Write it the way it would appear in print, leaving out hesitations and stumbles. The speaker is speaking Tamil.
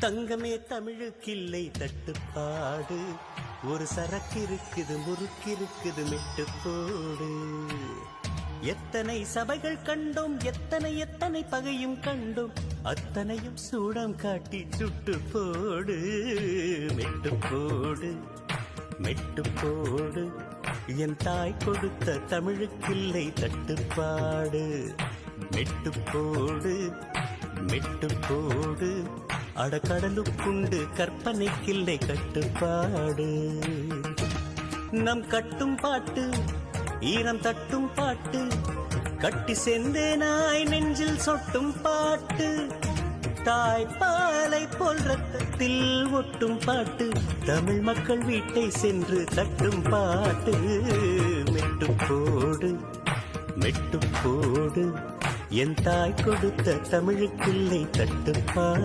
தங்கமே தமிழுக்கில்லை தட்டுப்பாடு, ஒரு சரக்கு இருக்குது முறுக்கிருக்குது மெட்டு போடு. எத்தனை சபைகள் கண்டோம், எத்தனை எத்தனை பகையும் கண்டோம், அத்தனையும் சூடம் காட்டி சுட்டு போடு. மெட்டு போடு மெட்டு போடு, என் தாய் கொடுத்த தமிழுக்கில்லை தட்டுப்பாடு. மெட்டு போடு மெட்டு போடு, அடக்கடலுக்குண்டு கற்பனைக்கில்லை கட்டுப்பாடு. நம் கட்டும் பாட்டு ஈரம் தட்டும் பாட்டு, கட்டி செந்தேனாய் நெஞ்சில் சொட்டும் பாட்டு. தாய்ப்பாலை போல் ரத்தத்தில் ஒட்டும் பாட்டு, தமிழ் மக்கள் வீட்டை சென்று தட்டும் பாட்டு. மெட்டு போடு மெட்டு போடு, என் தாய் கொடுத்த தமிழுக்கில்லை தட்டுப்பாடு.